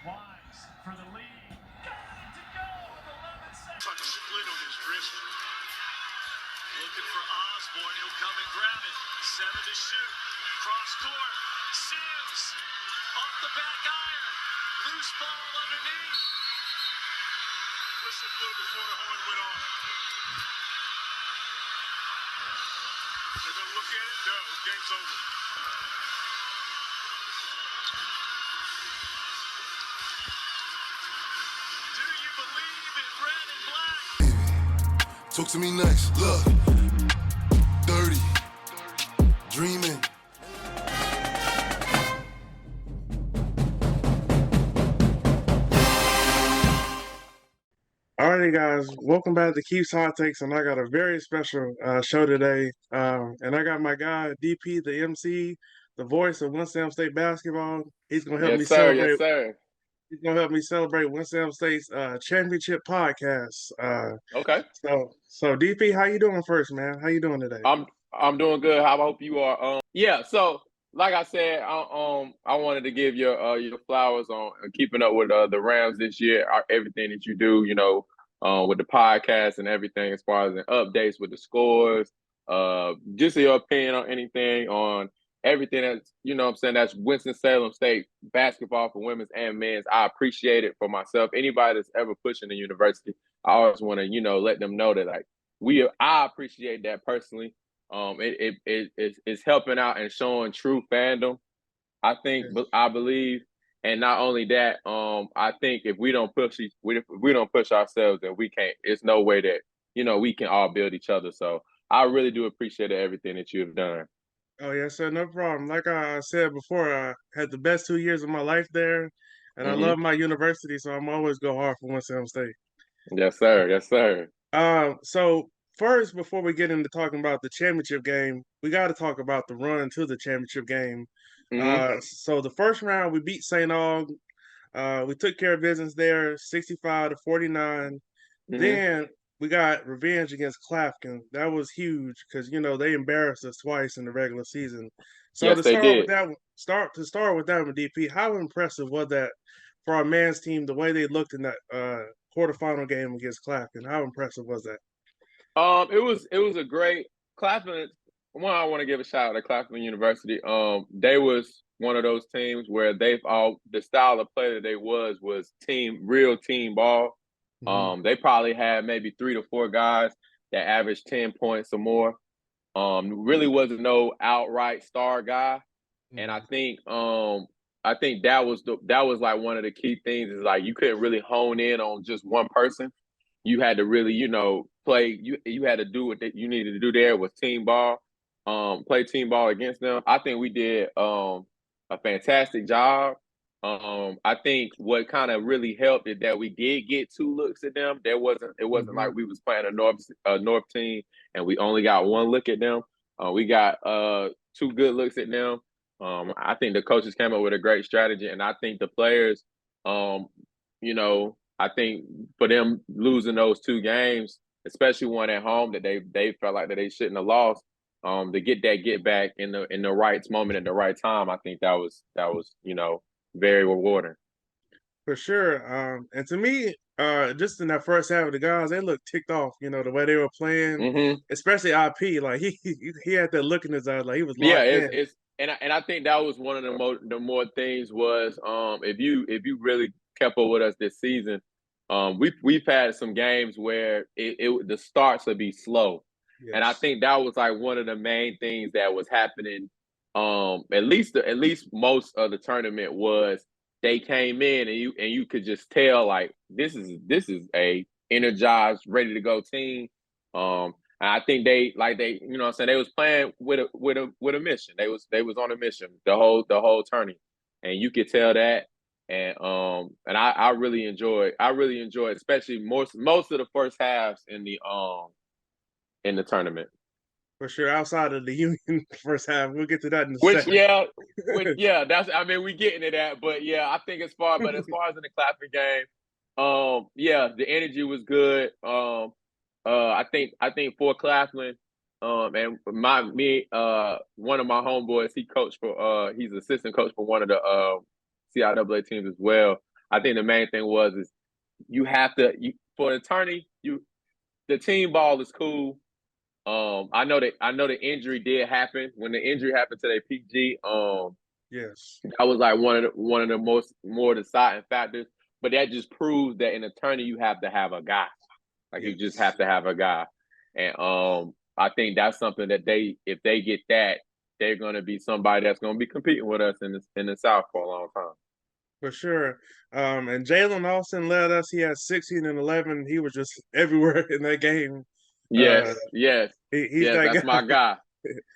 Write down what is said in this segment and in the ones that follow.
Wise for the lead. Got it to go with 11 seconds. A split on his wrist. Looking for Osborne. He'll come and grab it. 7 to shoot. Cross court. Sims off the back iron. Loose ball underneath. Whistle blew before the horn went off. They're going to look at it. No, game's over. Do you believe in red and black? Talk to me nice, look, dirty, dreaming. Alrighty, guys, welcome back to Keith's Hot Takes, and I got a very special show today. And I got my guy DP, the MC, the voice of Winston State basketball. He's gonna help me celebrate. Yes, sir. He's gonna help me celebrate Winston State's championship podcast. Okay. So DP, how you doing first, man? How you doing today? I'm doing good. How I hope you are. So like I said, I wanted to give your flowers on keeping up with the Rams this year. Everything that you do, with the podcast and everything, as far as the updates with the scores, just your opinion on anything, on everything that's, that's Winston-Salem State basketball for women's and men's. I appreciate it for myself. Anybody that's ever pushing the university, I always want to, let them know that I appreciate that personally. It's helping out and showing true fandom. I believe, and not only that, I think if we don't push ourselves, then we can't. It's no way that we can all build each other. So I really do appreciate everything that you've done. Oh yes, sir, no problem. Like I said before, I had the best 2 years of my life there, and I love my university, so I'm always go hard for Winston State. Yes, sir. Yes, sir. So first, before we get into talking about the championship game, we got to talk about the run to the championship game. So the first round, we beat St. Aug. We took care of business there, 65-49. Then we got revenge against Claflin. That was huge because they embarrassed us twice in the regular season. So yes, they did. Start with that with DP. How impressive was that for our men's team? The way they looked in that quarterfinal game against Claflin. How impressive was that? It was a great Claflin. One, I want to give a shout out to Claflin University. They was one of those teams where the style of play that they was real team ball. They probably had maybe 3 to 4 guys that averaged 10 points or more. Really wasn't no outright star guy, and I think that was like one of the key things is like you couldn't really hone in on just one person. You had to really play. You had to do what you needed to do there was team ball. Play team ball against them. I think we did a fantastic job. I think what kind of really helped is that we did get 2 looks at them. It wasn't like we was playing a North team and we only got 1 look at them. We got 2 good looks at them. I think the coaches came up with a great strategy, and I think the players, I think for them losing those 2 games, especially one at home that they felt like that they shouldn't have lost, to get back in the right moment at the right time, I think that was very rewarding. For sure. And to me, just in that first half of the guys, they looked ticked off, the way they were playing, especially IP. Like he had that look in his eyes, like he was locked in. And I think that was one of the more things was if you really kept up with us this season, we've had some games where the starts would be slow. Yes. And I think that was like one of the main things that was happening. At least most of the tournament was they came in and you could just tell like this is a energized, ready to go team. And I think they they was playing with a mission. They was on a mission the whole tourney, and you could tell that. And I really enjoyed especially most of the first halves in the tournament. For sure, outside of the Union first half, we'll get to that in a second. We getting to that, but yeah, I think as far as in the Claflin game, the energy was good. I think for Claflin, and one of my homeboys, he's assistant coach for one of the CIAA teams as well. I think the main thing is you have to for an attorney, the team ball is cool. I know the injury did happen. When the injury happened to their PG, Yes. that was like one of the more deciding factors. But that just proves that in attorney you have to have a guy. Like you just have to have a guy. And I think that's something that if they get that, they're gonna be somebody that's gonna be competing with us in the South for a long time. For sure. And Jalen Austin led us. He had 16 and 11. He was just everywhere in that game. Yes, He's that that's guy. my guy.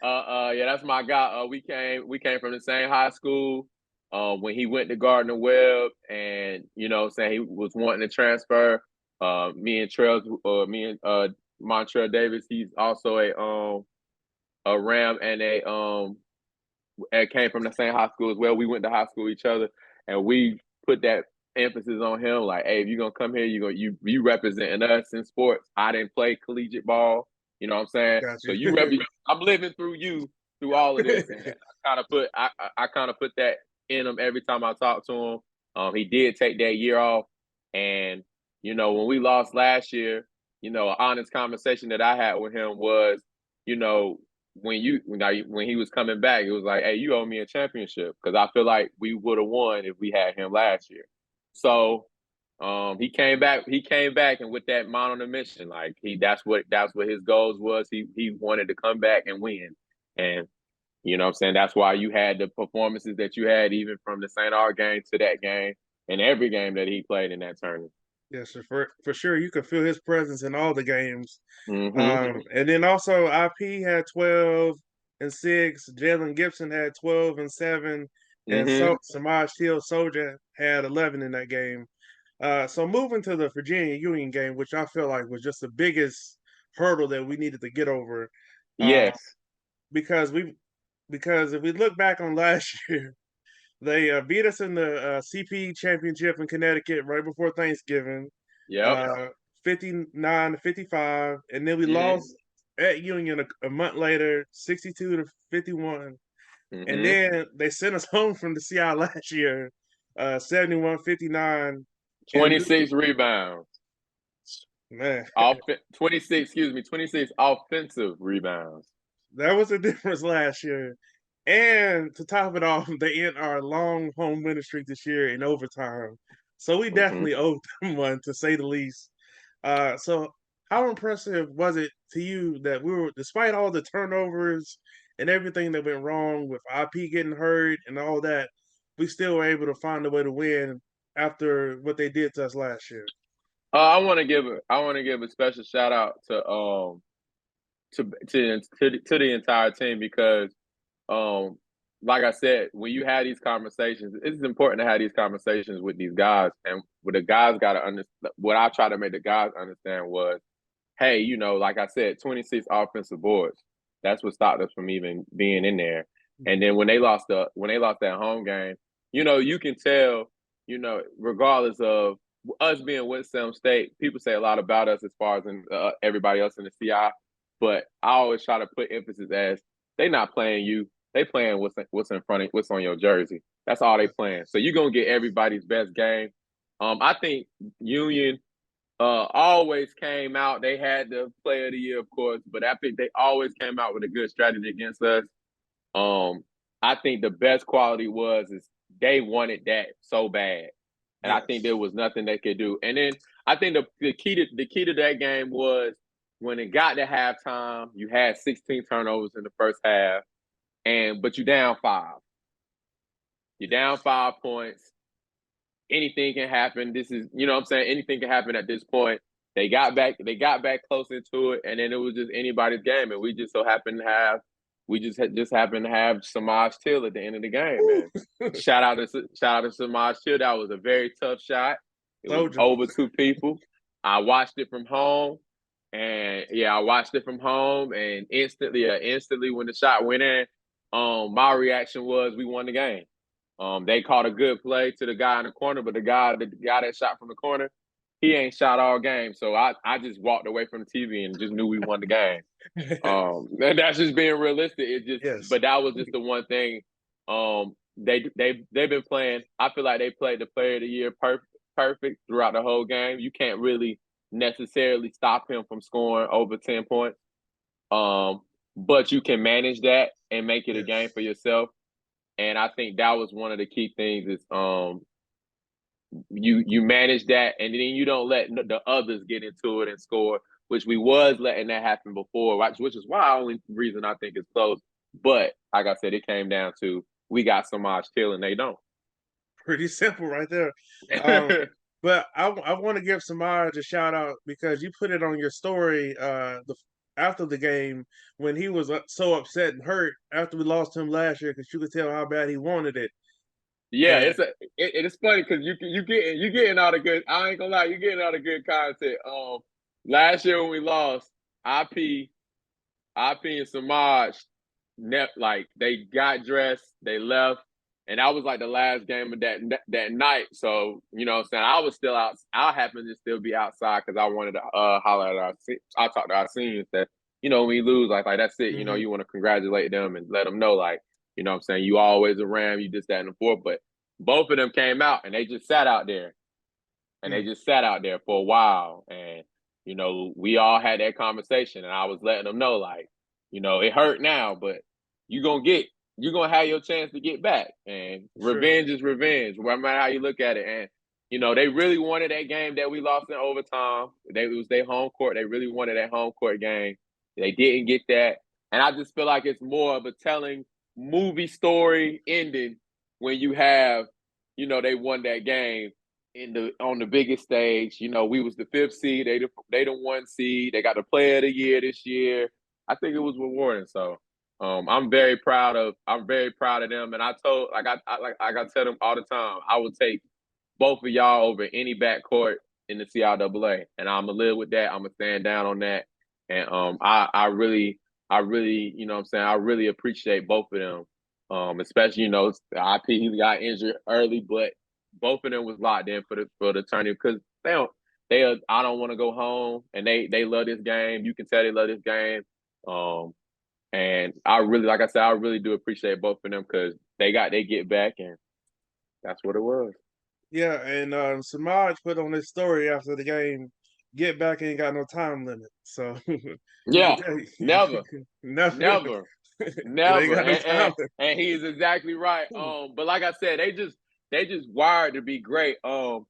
Yeah, that's my guy. We came from the same high school. When he went to Gardner Webb, and saying he was wanting to transfer. Me and Montrell Davis, he's also a Ram and came from the same high school as well. We went to high school with each other, and we put that emphasis on him. Like, hey, if you're gonna come here, you representing us in sports. I didn't play collegiate ball. You know what I'm saying? Gotcha. So I'm living through you through all of this. And I kind of put that in him every time I talk to him. He did take that year off, and when we lost last year, an honest conversation that I had with him was, when he was coming back, it was like, hey, you owe me a championship, because I feel like we would have won if we had him last year. So he came back, and with that mind on the mission, like that's what his goals was. He wanted to come back and win. And what I'm saying, that's why you had the performances that you had, even from the St. R game to that game, and every game that he played in that tournament. Yes, for sure. You could feel his presence in all the games. Mm-hmm. And then also IP had 12 and 6. Jalen Gibson had 12 and 7. And Mm-hmm. Samaj Hill Soldier had 11 in that game. So moving to the Virginia Union game, which I feel like was just the biggest hurdle that we needed to get over. Yes. Because if we look back on last year, they beat us in the CP championship in Connecticut right before Thanksgiving. Yeah. 59-55, and then we lost at Union a month later, 62-51. And then they sent us home from the CI last year, 71-59. 26 rebounds. Man, 26 offensive rebounds. That was the difference last year. And to top it off, they end our long home winning streak this year in overtime. So we definitely owed them one, to say the least. So how impressive was it to you that we were, despite all the turnovers and everything that went wrong with IP getting hurt and all that, we still were able to find a way to win after what they did to us last year? I want to give a special shout out to the entire team, because like I said, when you have these conversations, it's important to have these conversations with these guys. And what the guys got to understand, what I try to make the guys understand was, hey, like I said, 26 offensive boards. That's what stopped us from even being in there. And then when they lost that home game, you can tell, regardless of us being Winston State, people say a lot about us as far as everybody else in the CI. But I always try to put emphasis as they not playing you. They playing what's in front of what's on your jersey. That's all they playing. So you're gonna get everybody's best game. I think Union always came out. They had the player of the year, of course, but I think they always came out with a good strategy against us. I think the best quality is they wanted that so bad, and I think there was nothing they could do. And then I think the key to that game was when it got to halftime, you had 16 turnovers in the first half, but you're down 5. You're down 5 points. Anything can happen. This is, what I'm saying? Anything can happen at this point. They got back close into it, and then it was just anybody's game. And we just happened to have Samaj Till at the end of the game, man. Shout out to Samaj Till. That was a very tough shot. It was over 2 people. I watched it from home. And instantly when the shot went in, my reaction was we won the game. They called a good play to the guy in the corner, but the guy that shot from the corner, he ain't shot all game. So I just walked away from the TV and just knew we won the game. And that's just being realistic. But that was just the one thing. They've been playing. I feel like they played the player of the year perfect throughout the whole game. You can't really necessarily stop him from scoring over 10 points. But you can manage that and make it a game for yourself. And I think that was one of the key things is you manage that, and then you don't let the others get into it and score, which we was letting that happen before, which is why only reason I think it's close. But like I said, it came down to we got Samaj Till and they don't. Pretty simple right there. But I want to give Samaj a shout out because you put it on your story after the game when he was so upset and hurt after we lost him last year because you could tell how bad he wanted it. Yeah, And it's funny because you getting all the good. I ain't gonna lie, you getting all the good content. Last year when we lost, IP and Samaj, like they got dressed, they left, and that was like the last game of that night. So you know what I'm saying, I was still out. I happened to still be outside because I wanted to holler at I talked to our seniors that when we lose, like that's it. mm-hmm. You want to congratulate them and let them know like what I'm saying, you always around, you just that and the fourth. But both of them came out and they just sat out there, and they just sat out there for a while, and we all had that conversation, and I was letting them know like it hurt now, but you're gonna have your chance to get back, and revenge is revenge, no matter how you look at it. And they really wanted that game that we lost in overtime. It was their home court. They really wanted that home court game. They didn't get that, and I just feel like it's more of a telling movie story ending when you have they won that game on the biggest stage. We was the 5th seed. They the 1 seed. They got the player of the year this year. I think it was rewarding. So I'm very proud of them. And I told I tell them all the time, I would take both of y'all over any backcourt in the CIAA. And I'm gonna live with that. I'm gonna stand down on that. And I really what I'm saying, I really appreciate both of them. Especially, IP, he got injured early, but both of them was locked in for the tournament because I don't want to go home, and they love this game. You can tell they love this game. And I really, like I said, I really do appreciate both of them because they get back, and that's what it was. Yeah, and Samaj put on his story after the game, get back ain't got no time limit. So yeah, never. Never. And he's exactly right. But like I said, they just wired to be great. And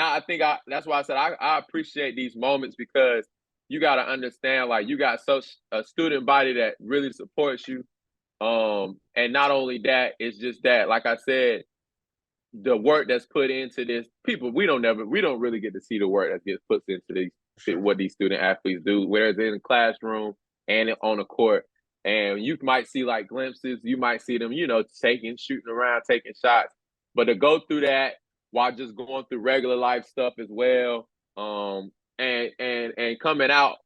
I think that's why I said I appreciate these moments because you got to understand, like, you got such a student body that really supports you. And not only that, it's just that, like I said, the work that's put into this, we don't really get to see the work that gets put into what these student athletes do, whether it's in the classroom and on the court. And you might see like glimpses, you might see them, shooting around, taking shots, but to go through that while just going through regular life stuff as well, and coming out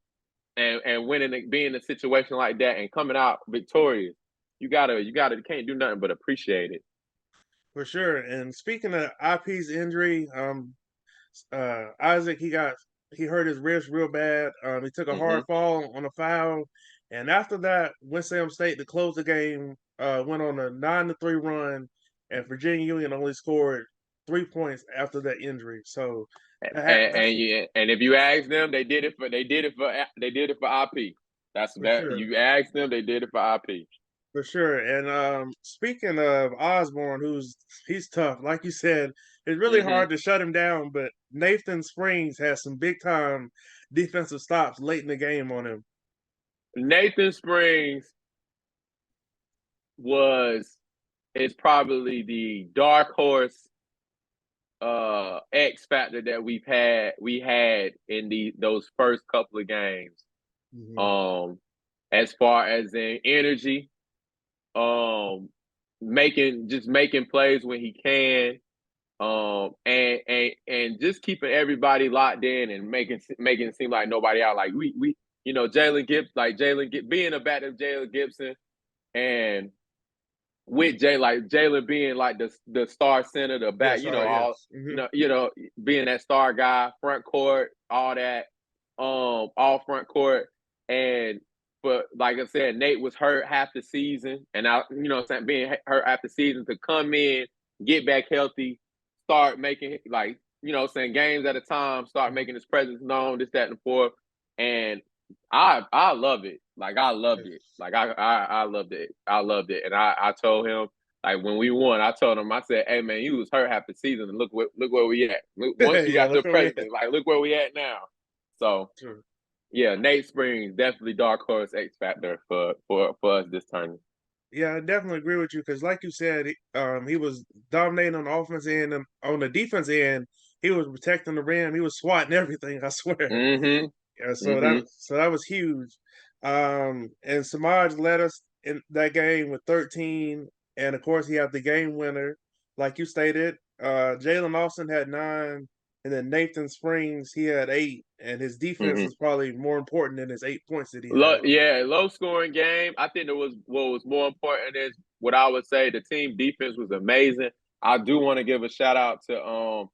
and winning, being in a situation like that and coming out victorious, you can't do nothing but appreciate it. For sure. And speaking of IP's injury, Isaac, he hurt his wrist real bad. He took a hard fall on a foul, and after that, Winston State to close the game went on a 9-3 run, and Virginia Union only scored 3 points after that injury. So, and if you ask them, they did it for IP. Sure. You ask them, they did it for IP. For sure. And speaking of Osborne, he's tough. Like you said, it's really hard to shut him down, but Nathan Springs has some big-time defensive stops late in the game on him. Nathan Springs is probably the dark horse X factor that we had in those first couple of games. As far as in energy, making plays when he can, and just keeping everybody locked in and making it seem like nobody out. Like we Jalen being a back of Jalen Gibson, and with Jalen being like the star center, the back, being that star guy, front court, all that, all front court. And but like I said, Nate was hurt half the season, and being hurt half the season, to come in, get back healthy, start making saying games at a time, start making his presence known, this, that, and the fourth. And I love it. Like I loved it. Like I loved it. I loved it. And I told him, like when we won, I told him, I said, "Hey man, you was hurt half the season, and look where we at. Once you Yeah, got look your where we at. presence, like look where we at now." So True. yeah, Nate Springs definitely dark horse X factor for us this tournament. Yeah, I definitely agree with you because, like you said, he was dominating on the offense end and on the defense end. He was protecting the rim. He was swatting everything. I swear. Mm-hmm. Yeah, Mm-hmm. so that was huge. And Samaj led us in that game with 13, and of course he had the game winner, like you stated. Jalen Austin had 9, and then Nathan Springs he had 8, and his defense Mm-hmm. was probably more important than his 8 points that he had. Low scoring game. I think what was more important is what I would say the team defense was amazing. I do want to give a shout out to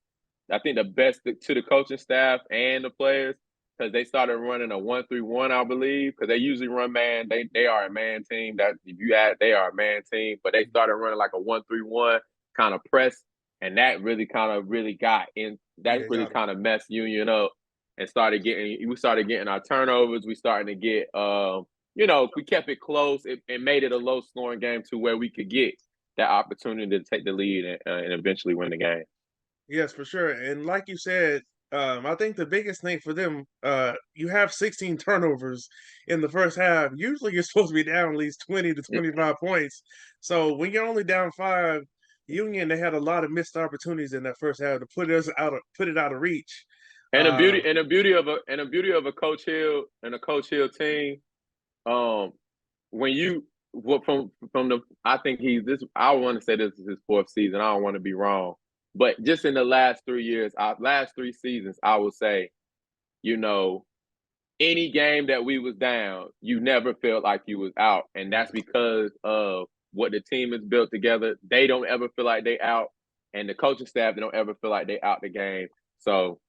I think the best to the coaching staff and the players because they started running a 1-3-1, I believe, because they usually run man. They are a man team. That if you add, they are a man team, but they started running like a 1-3-1 kind of press, and that really got in. That Yeah, really got him. kind of messed Union up and we started getting our turnovers. We started to get, if we kept it close, it made it a low scoring game to where we could get that opportunity to take the lead and eventually win the game. Yes, for sure. And like you said, I think the biggest thing for them, you have 16 turnovers in the first half. Usually you're supposed to be down at least 20 to 25 points. So when you're only down 5, Union, they had a lot of missed opportunities in that first half to put it out of reach. And Uh, the beauty of a Coach Hill and a Coach Hill team, when you from the I think I want to say this is his 4th season. I don't want to be wrong. But just in the last 3 years, last 3 seasons, I would say, any game that we was down, you never felt like you was out. And that's because of what the team is built together. They don't ever feel like they out. And the coaching staff, they don't ever feel like they out the game. So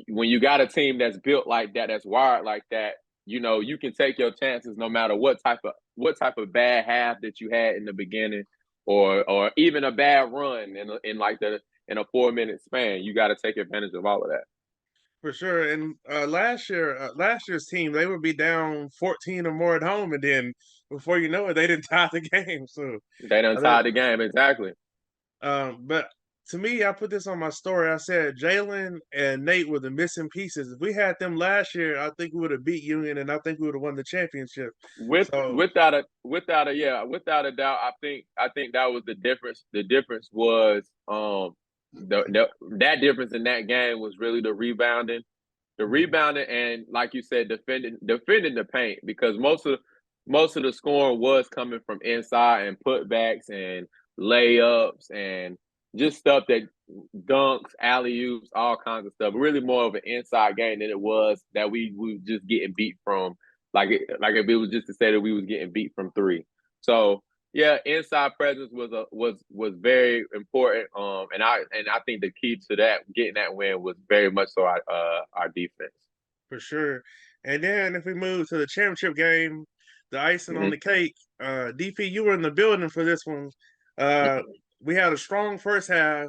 when you got a team that's built like that, that's wired like that, you can take your chances no matter what type of bad half that you had in the beginning or even a bad run in a 4-minute span. You got to take advantage of all of that. for sure. And last year's team, they would be down 14 or more at home, and then before you know it, they didn't tie the game. So They done I think tied the game. Exactly. But to me, I put this on my story. I said Jalen and Nate were the missing pieces. If we had them last year, I think we would have beat Union, and I think we would have won the championship. So Without a doubt, I think that was the difference. The difference was that difference in that game was really the rebounding. The rebounding and like you said, defending the paint because most of the scoring was coming from inside and putbacks and layups and just stuff that dunks, alley oops, all kinds of stuff. Really more of an inside game than it was that we just getting beat from like if it was just to say that we was getting beat from 3. So yeah, inside presence was very important. And I think the key to that getting that win was very much so our defense. for sure. And then if we move to the championship game, the icing on the cake, DP, you were in the building for this one. We had a strong first half.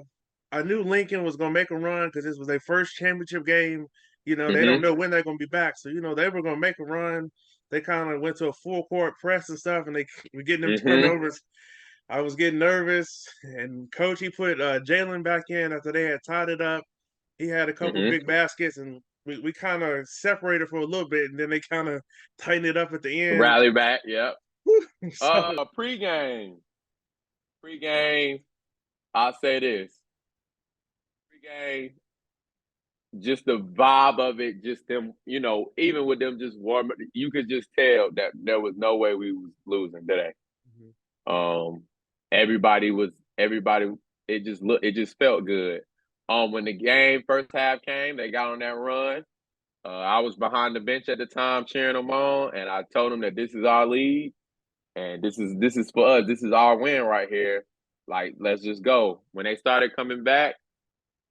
I knew Lincoln was going to make a run because this was their first championship game. They don't know when they're going to be back. So, they were going to make a run. They kind of went to a full court press and stuff, and they were getting them turnovers. I was getting nervous, and Coach, he put Jalen back in after they had tied it up. He had a couple big baskets, and we kind of separated for a little bit, and then they kind of tightened it up at the end. Rally back, yep. So, Pre-game, I'll say this. Pre-game, just the vibe of it, just them, even with them just warming, you could just tell that there was no way we was losing today. Everybody, it just felt good. When the first half came, they got on that run. I was behind the bench at the time cheering them on, and I told them that this is our lead, and this is for us. This is our win right here. Like, let's just go. When they started coming back,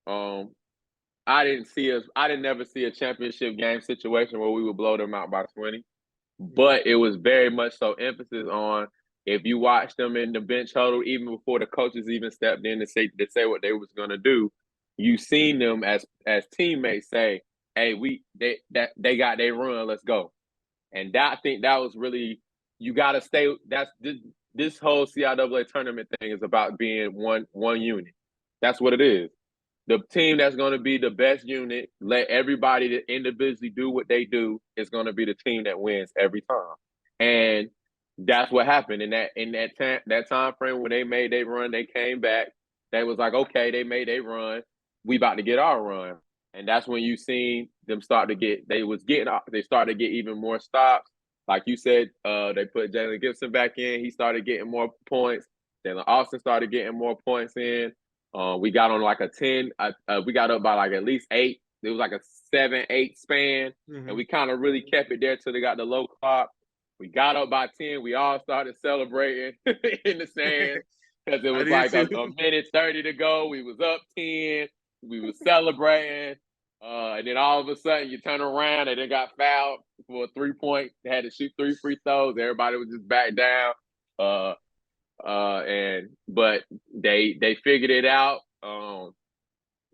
I didn't never see a championship game situation where we would blow them out by 20. But it was very much so emphasis on if you watch them in the bench huddle, even before the coaches even stepped in to say what they was gonna do, you seen them as teammates say, "Hey, they got their run. Let's go." And I think that was really, you got to stay. That's this whole CIAA tournament thing is about being one unit. That's what it is. The team that's going to be the best unit, let everybody that individually do what they do, is going to be the team that wins every time. And that's what happened in that time frame when they made their run. They came back. They was like, okay, they made their run. We about to get our run. And that's when you seen them start to get. They started to get even more stops. Like you said, they put Jalen Gibson back in. He started getting more points. Jalen Austin started getting more points in. We got on like a 10. We got up by like at least 8. It was like a 7-8 span, and we kind of really kept it there till they got the low clock. We got up by 10. We all started celebrating in the stands because it was like a minute 30 to go. We was up 10. We was celebrating. And then all of a sudden you turn around and they got fouled for a 3-point. They had to shoot 3 free throws. Everybody was just back down. But they figured it out.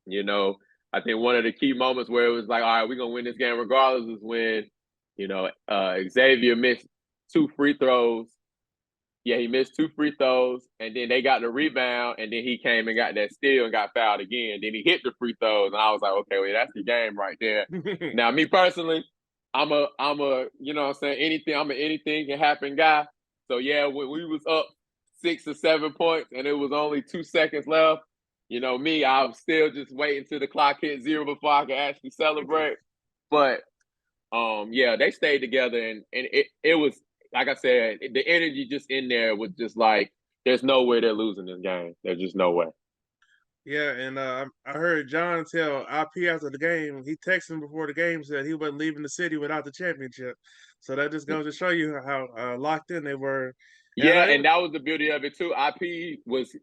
You know, I think one of the key moments where it was like, all right, we're gonna win this game regardless, is when, you know, Xavier missed 2 free throws. Yeah, he missed 2 free throws, and then they got the rebound, and then he came and got that steal and got fouled again. Then he hit the free throws, and I was like, okay, well, that's the game right there. Now, me personally, I'm a, you know what I'm saying, I'm an anything can happen guy. So yeah, when we was up 6 or 7 points and it was only 2 seconds left, you know me, I was still just waiting till the clock hit 0 before I could actually celebrate. But yeah, they stayed together, and it was, like I said, the energy just in there was just like, there's no way they're losing this game. There's just no way. Yeah, and I heard John tell IP after the game. He texted him before the game, said he wasn't leaving the city without the championship. So that just goes to show you how locked in they were. Yeah, and that was the beauty of it too. IP was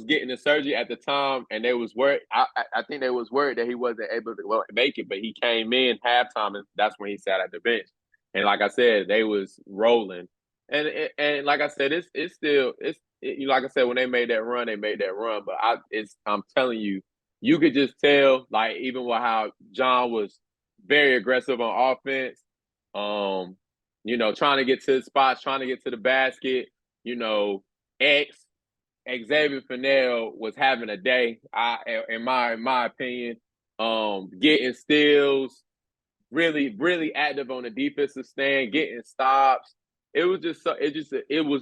getting the surgery at the time, and they was worried. I think they was worried that he wasn't able to make it, but he came in halftime, and that's when he sat at the bench. And like I said, they was rolling, and like I said, it's still you know, like I said, when they made that run, they made that run. But I'm telling you, you could just tell, like, even with how John was very aggressive on offense, you know, trying to get to the spots, trying to get to the basket. You know, Xavier Fennell was having a day, in my opinion, getting steals, really active on the defensive stand, getting stops. It was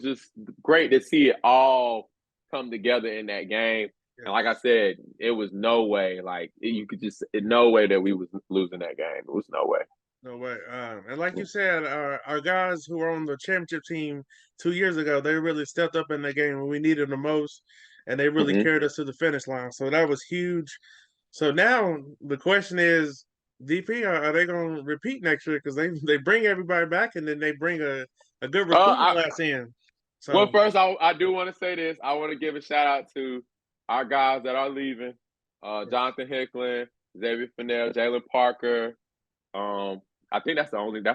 just great to see it all come together in that game. Yeah. And like I said, it was no way, no way that we was losing that game. It was no way. No way. And like you said, our guys who were on the championship team 2 years ago, they really stepped up in that game when we needed them most, and they really carried us to the finish line. So that was huge. So now the question is, DP, are they going to repeat next year? Because they bring everybody back, and then they bring a good recruiting class in. So, well, first, I do want to say this. I want to give a shout out to our guys that are leaving: Jonathan Hicklin, Xavier Fennell, Jalen Parker. I think that's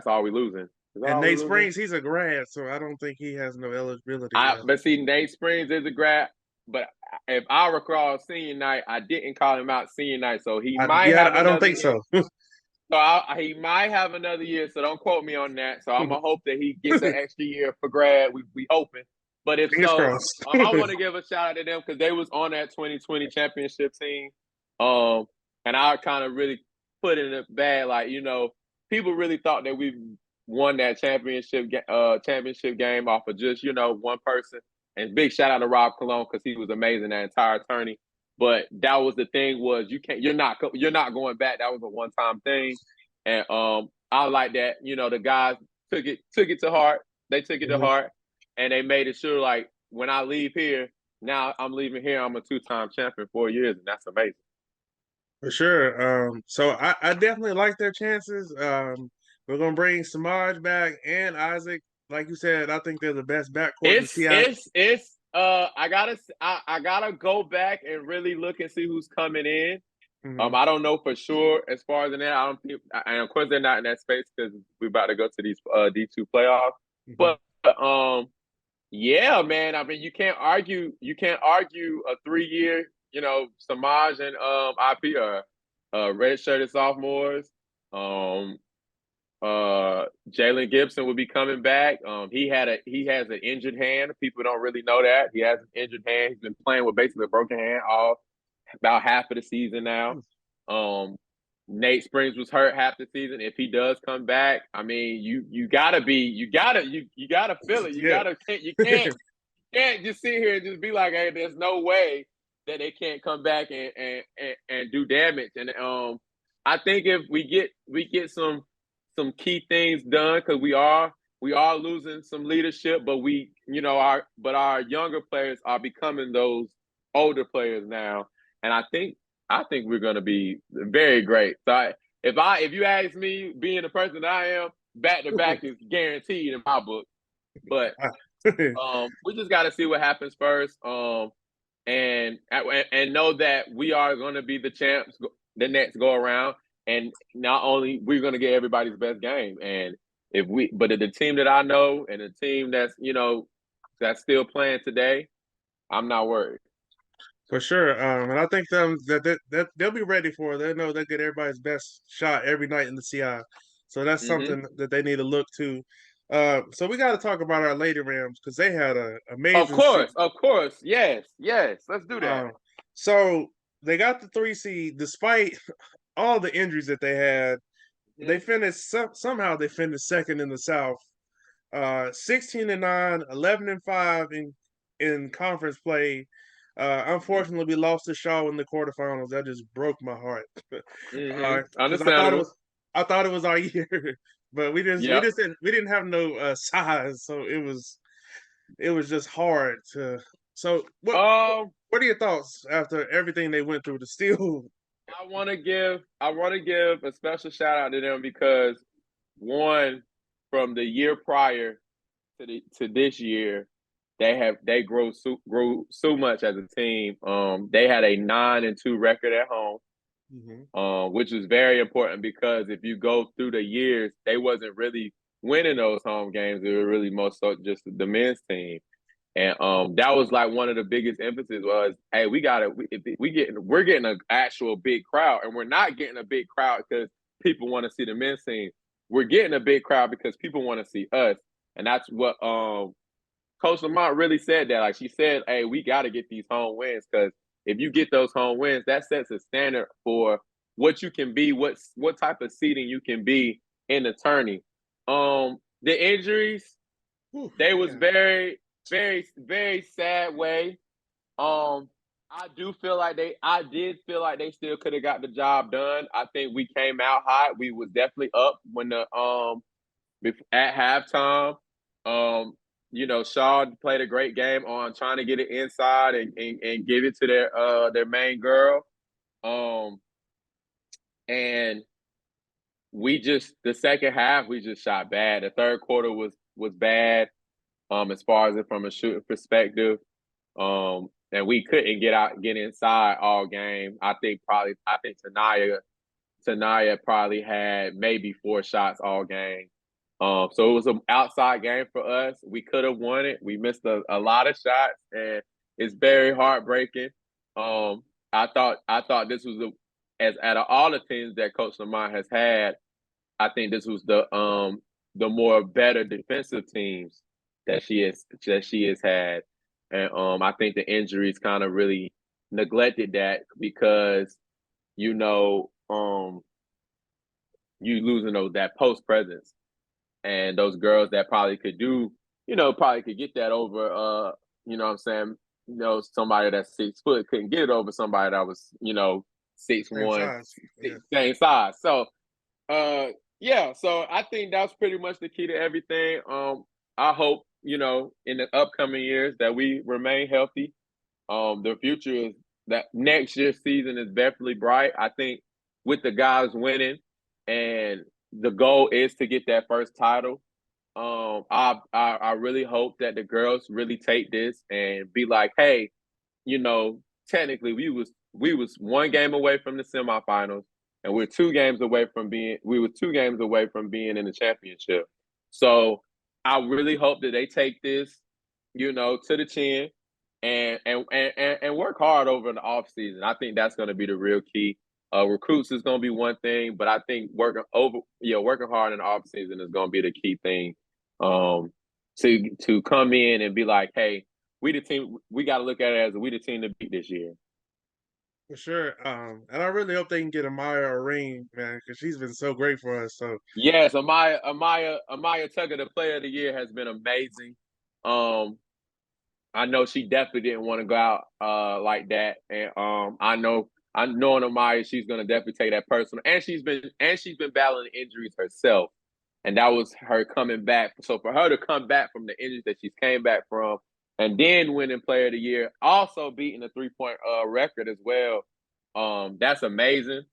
all we losing. And Nate Springs, he's a grad, so I don't think he has no eligibility. But see, Nate Springs is a grad. But if I recall senior night, I didn't call him out senior night, so he might have. I don't think so. So he might have another year. So don't quote me on that. So I'm gonna hope that he gets an extra year for grad. We hoping. But if so, I want to give a shout out to them because they was on that 2020 championship team. And I kind of really put it in a bad, like, you know, people really thought that we won that championship game off of just, you know, one person. And big shout out to Rob Cologne because he was amazing that entire tourney. But that was the thing, was you're not going back. That was a one-time thing. And I like that, you know, the guys took it to heart. They took it to heart, and they made it sure, like, when I leave here, now I'm leaving here, I'm a 2-time champion, 4 years, and that's amazing. For sure. So I definitely like their chances. We're gonna bring Samaj back and Isaac. Like you said, I think they're the best backcourt. I gotta go back and really look and see who's coming in. I don't know for sure as far as that. I don't think, and of course they're not in that space because we're about to go to these D2 playoffs. But yeah, man. I mean, you can't argue a 3-year Samaj and IP are redshirted sophomores. Jalen Gibson will be coming back. He has an injured hand. People don't really know that. He has an injured hand. He's been playing with basically a broken hand about half of the season now. Nate Springs was hurt half the season. If he does come back, I mean, you gotta feel it. You can't just sit here and just be like, hey, there's no way that they can't come back and do damage. And I think if we get some key things done, because we are losing some leadership, but our younger players are becoming those older players now, and I think we're going to be very great. So if you ask me, being the person that I am, back to back is guaranteed in my book. But we just got to see what happens first, and know that we are going to be the champs the next go around. And not only we're going to get everybody's best game, and if the team that I know and the team that's still playing today, I'm not worried. For sure, and I think that they'll be ready for it. They know they get everybody's best shot every night in the CI, so that's something that they need to look to. So we got to talk about our Lady Rams because they had an amazing. Of course, yes, let's do that. So they got the 3 seed despite all the injuries that they had. They finished somehow they finished second in the South, 16-9, 11-5 in conference play. Unfortunately, we lost to Shaw in the quarterfinals. That just broke my heart. Understandable. I thought it was our year, but we didn't have no size, so it was just hard to. So what are your thoughts after everything they went through to still? I want to give a special shout out to them because one, from the year prior to this year, they grew so much as a team. They had a 9-2 record at home, which is very important because if you go through the years, they wasn't really winning those home games. They were really most so just the men's team. And that was like one of the biggest emphasis was, hey, we're getting an actual big crowd, and we're not getting a big crowd because people want to see the men's team. We're getting a big crowd because people want to see us, and that's what Coach Lamont really said. That, like, she said, hey, we got to get these home wins because if you get those home wins, that sets a standard for what you can be, what type of seeding you can be in the tourney. The injuries, they was very, very sad way. I did feel like they still could have got the job done. I think we came out hot. We was definitely up when at halftime. Shaw played a great game on trying to get it inside and give it to their main girl. And the second half we just shot bad. The third quarter was bad. As far as from a shooting perspective, and we couldn't get inside all game. I think Tanaya probably had maybe 4 shots all game. So it was an outside game for us. We could have won it. We missed a lot of shots, and it's very heartbreaking. I thought this was as out of all the teams that Coach Lamont has had, I think this was the more better defensive teams that she has had, and I think the injuries kind of really neglected that because you losing that post presence and those girls that probably could get that over somebody that's 6 foot couldn't get it over somebody that was 6'1", same size. So so I think that's pretty much the key to everything. I hope, in the upcoming years that we remain healthy. The future is that next year's season is definitely bright. I think with the guys winning and the goal is to get that first title. I really hope that the girls really take this and be like, hey, technically we was 1 game away from the semifinals and we're 2 games away from being in the championship. So I really hope that they take this, to the chin and work hard over the off season. I think that's going to be the real key. Recruits is going to be one thing, but I think working hard in the off season is going to be the key thing. To come in and be like, hey, we the team. We got to look at it as we the team to beat this year. For sure. And I really hope they can get Amaya a ring, man, because she's been so great for us. So yes, Amaya Tucker, the player of the year, has been amazing. I know she definitely didn't want to go out like that, and I know Amaya, she's gonna definitely take that personal, and she's been battling injuries herself, and that was her coming back. So for her to come back from the injuries that she's came back from, and then winning Player of the Year, also beating a 3-point record as well, that's amazing.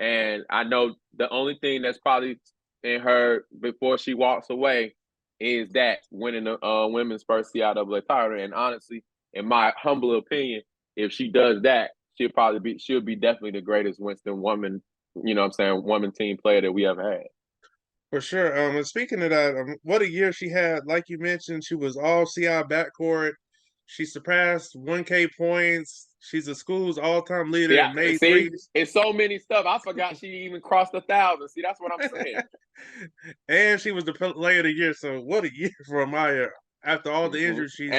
And I know the only thing that's probably in her before she walks away is that winning the women's first CIAA title. And honestly, in my humble opinion, if she does that, she'll be definitely the greatest Winston woman, woman team player that we ever had. for sure. And speaking of that, what a year she had. Like you mentioned, she was all CI backcourt. She surpassed 1K points. She's the school's all-time leader Yeah, in made see, threes. it's so many stuff. I forgot she even crossed 1,000. See, that's what I'm saying. And she was the player of the year. So what a year for Amaya after all the injuries she's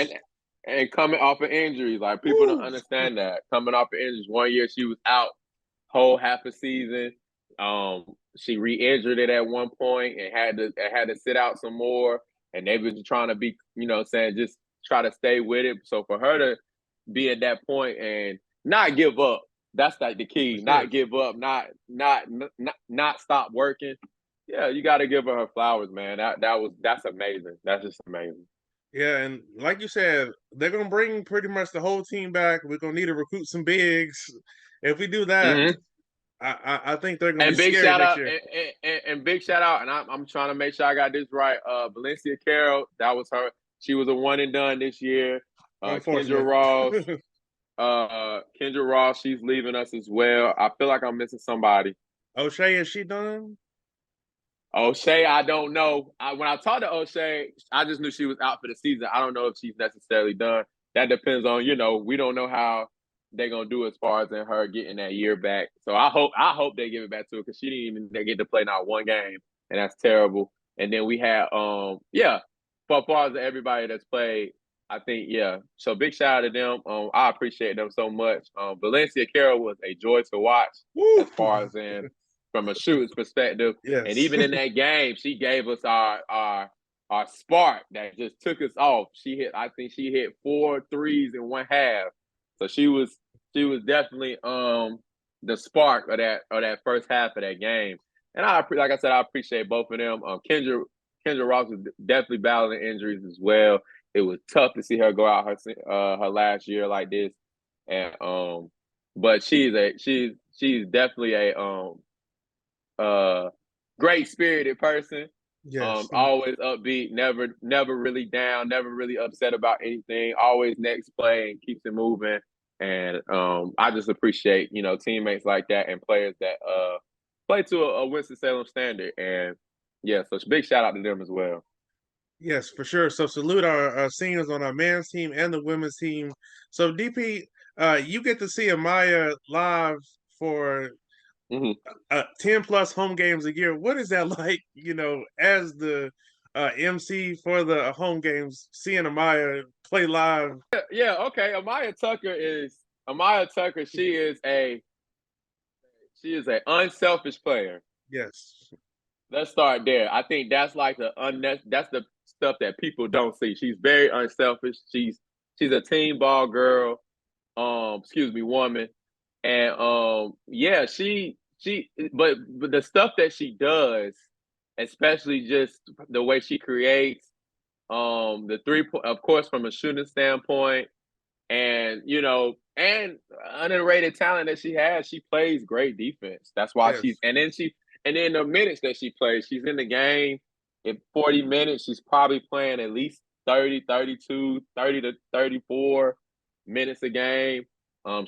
and coming off of injuries, like people don't understand that. Coming off of injuries, 1 year she was out whole half a season. She re-injured it at one point and had to sit out some more. And they was trying to be, just try to stay with it. So for her to be at that point and not give up, that's like the key. Not give up, not stop working. Yeah, you got to give her flowers, man. That's amazing. That's just amazing. Yeah, and like you said, they're gonna bring pretty much the whole team back. We're gonna need to recruit some bigs. If we do that, I think they're gonna And be big scary shout next out year. and big shout out, and I'm trying to make sure I got this right. Valencia Carroll, that was her. She was a one and done this year. Unfortunately. Kendra Ross, she's leaving us as well. I feel like I'm missing somebody. O'Shea, is she done? O'Shea, I don't know. When I talked to O'Shea, I just knew she was out for the season. I don't know if she's necessarily done. That depends on, we don't know how they're gonna do as far as in her getting that year back. So I hope they give it back to her because she didn't even get to play not one game, and that's terrible. And then we had for as far as everybody that's played, I think So big shout out to them. I appreciate them so much. Valencia Carroll was a joy to watch. Woo! As far as in from a shooter's perspective. Yes. And even in that game, she gave us our spark that just took us off. I think she hit 4 threes in one half. So she was definitely the spark of that first half of that game. And like I said, I appreciate both of them. Kendra Ross was definitely battling injuries as well. It was tough to see her go out her last year like this. And but she's definitely a great spirited person. Yes. Always upbeat, never really down, never really upset about anything. Always next play and keeps it moving. And I just appreciate teammates like that and players that play to a Winston-Salem standard. And so big shout out to them as well. Yes, for sure. So salute our seniors on our men's team and the women's team. So DP, you get to see Amaya live for 10 plus home games a year. What is that like, as the MC for the home games, seeing Amaya play live? Yeah, okay. Amaya Tucker, she is a unselfish player. Yes. Let's start there. I think that's like that's the stuff that people don't see. She's very unselfish. She's a team ball girl, woman. And but the stuff that she does, especially just the way she creates, the 3-point, of course, from a shooting standpoint, and and underrated talent that she has, she plays great defense. That's why and then the minutes that she plays, she's in the game. In 40 minutes, she's probably playing at least 30, 32, 30 to 34 minutes a game.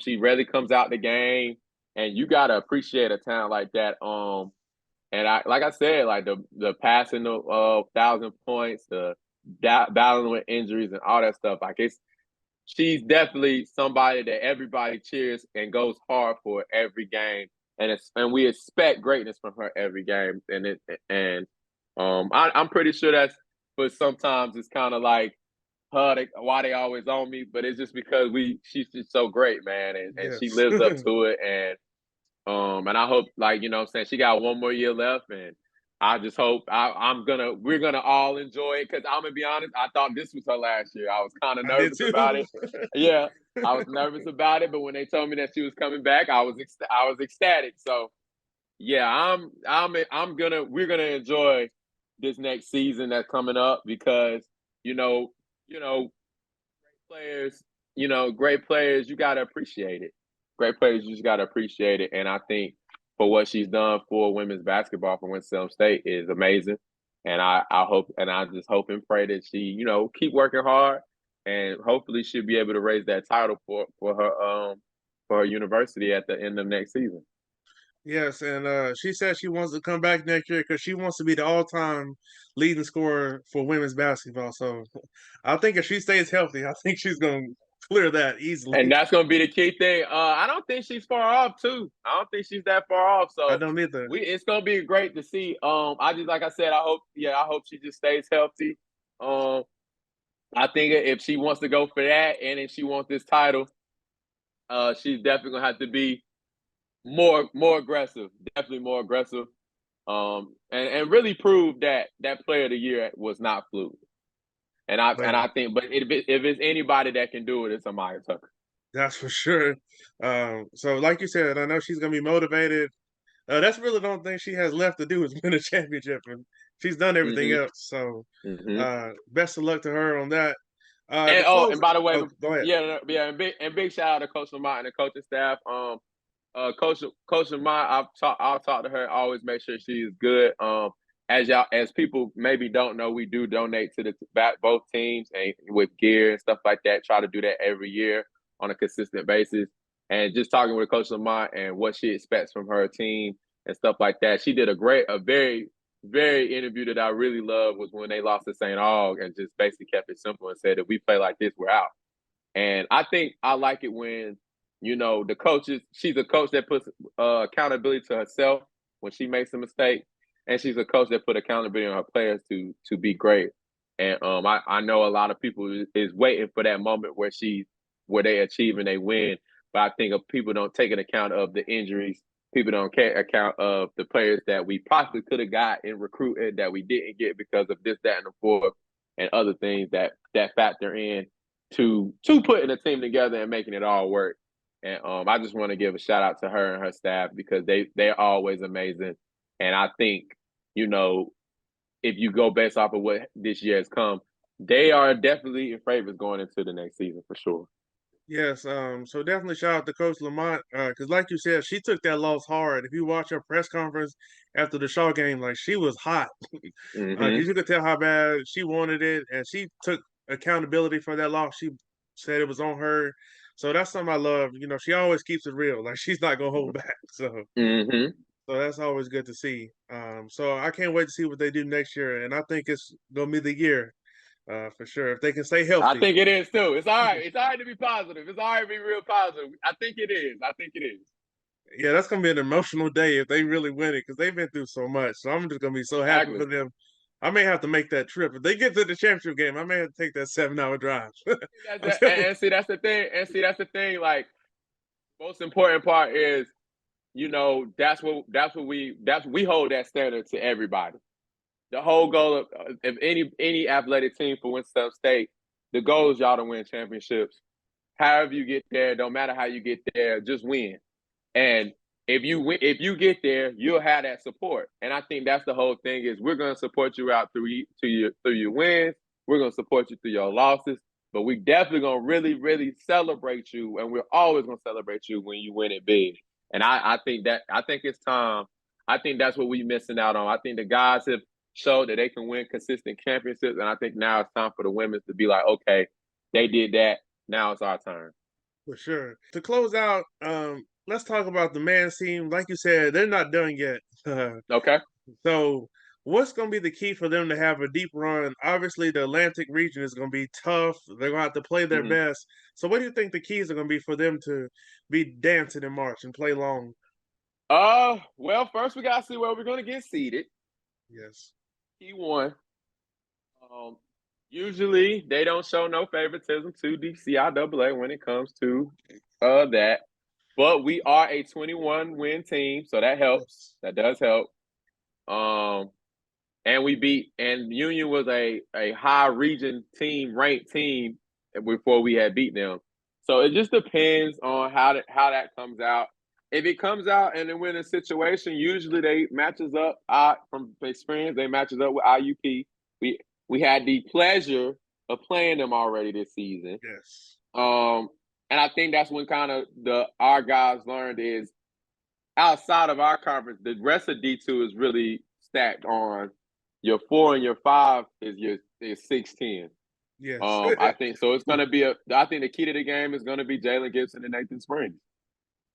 She rarely comes out the game. And you gotta appreciate a talent like that. And like I said, like the passing of 1,000 points, the battling with injuries and all that stuff. Like she's definitely somebody that everybody cheers and goes hard for every game, and we expect greatness from her every game. I'm pretty sure that's, but sometimes it's kind of like why they always on me, but it's just because she's just so great, man, and she Yes. lives up to it, and I hope, like, what I'm saying, she got one more year left, and I just hope we're gonna all enjoy it, because I'm gonna be honest, I thought this was her last year. I was kind of I did nervous about too. it. Yeah, I was nervous about it, but when they told me that she was coming back, I was ecstatic. So yeah, we're gonna enjoy this next season that's coming up, because you know players, great players, you got to appreciate it. Great players, you just got to appreciate it. And I think for what she's done for women's basketball for Winston State is amazing. And I hope, and I just hope and pray that she, keep working hard, and hopefully she'll be able to raise that title for her university at the end of next season. Yes, and she said she wants to come back next year because she wants to be the all-time leading scorer for women's basketball. So I think if she stays healthy, I think she's going to clear that easily. And that's going to be the key thing. I don't think she's far off, too. I don't think she's that far off. So I don't either. It's going to be great to see. Like I said, I hope she just stays healthy. I think if she wants to go for that, and if she wants this title, she's definitely going to have to be more aggressive, definitely more aggressive, and really prove that player of the year was not fluke. And I think, but if it's anybody that can do it, it's Amaya Tucker. That's for sure. So like you said, I know she's gonna be motivated. That's really the only thing she has left to do is win a championship, and she's done everything else. So best of luck to her on that. And by the way, go ahead. Yeah, and big shout out to Coach Lamont and the coaching staff. Coach Amaya, I'll talk to her. Always make sure she's good. As people maybe don't know, we do donate to both teams, and with gear and stuff like that. Try to do that every year on a consistent basis. And just talking with Coach Lamont and what she expects from her team and stuff like that. She did a very, very interview that I really loved, was when they lost to St. Aug, and just basically kept it simple and said, if we play like this, we're out. And I think I like it when, the coaches, she's a coach that puts accountability to herself when she makes a mistake. And she's a coach that put accountability on her players to be great. And I know a lot of people is waiting for that moment where they achieve and they win. But I think if people don't take an account of the injuries, people don't take account of the players that we possibly could have got in recruiting that we didn't get because of this, that, and the fourth, and other things that factor in to putting a team together and making it all work. And I just want to give a shout out to her and her staff, because they're always amazing. And I think, if you go based off of what this year has come, they are definitely in favorites going into the next season for sure. Yes, so definitely shout out to Coach Lamont, because like you said, she took that loss hard. If you watch her press conference after the Shaw game, like, she was hot. Because you could tell how bad she wanted it, and she took accountability for that loss. She said it was on her. So that's something I love. She always keeps it real. Like, she's not gonna hold back. So so that's always good to see. So I can't wait to see what they do next year, and I think it's gonna be the year. For sure, if they can stay healthy. I think it is too. It's all right. It's all right to be positive. It's all right to be real positive. I think it is. Yeah, that's gonna be an emotional day if they really win it, because they've been through so much. So I'm just gonna be so happy for them. I may have to make that trip if they get to the championship game. I may have to take that 7-hour drive. And see, that's the thing. Like, most important part is, that's what we hold that standard to everybody. The whole goal of any athletic team for Winston State, the goal is y'all to win championships. However you get there, don't matter how you get there, just win. And if you get there, you'll have that support. And I think that's the whole thing, is we're going to support you out through your wins. We're going to support you through your losses. But we definitely going to really, really celebrate you. And we're always going to celebrate you when you win it big. And I think it's time. I think that's what we're missing out on. I think the guys have showed that they can win consistent championships. And I think now it's time for the women to be like, okay, they did that. Now it's our turn. For sure. To close out, let's talk about the men's team. Like you said, they're not done yet. Okay. So what's going to be the key for them to have a deep run? Obviously, the Atlantic region is going to be tough. They're going to have to play their Mhm. best. So, what do you think the keys are going to be for them to be dancing in March and play long? Well, first we gotta see where we're gonna get seated. Yes. Key one. Um, Usually they don't show no favoritism to DCIAA when it comes to that. But we are a 21 win team, so that helps. Yes. That does help. Um, and we beat and Union was a high region team, ranked team before we had beat them. So it just depends on how that comes out. If it comes out and then we're in a situation, usually they matches up. From experience, they matches up with IUP. We we had the pleasure of playing them already this season. Yes. And I think that's when kind of our guys learned is outside of our conference, the rest of D2 is really stacked on your 4 and your 5 is 6-10. Yes. I think so. It's gonna be I think the key to the game is gonna be Jalen Gibson and Nathan Springs.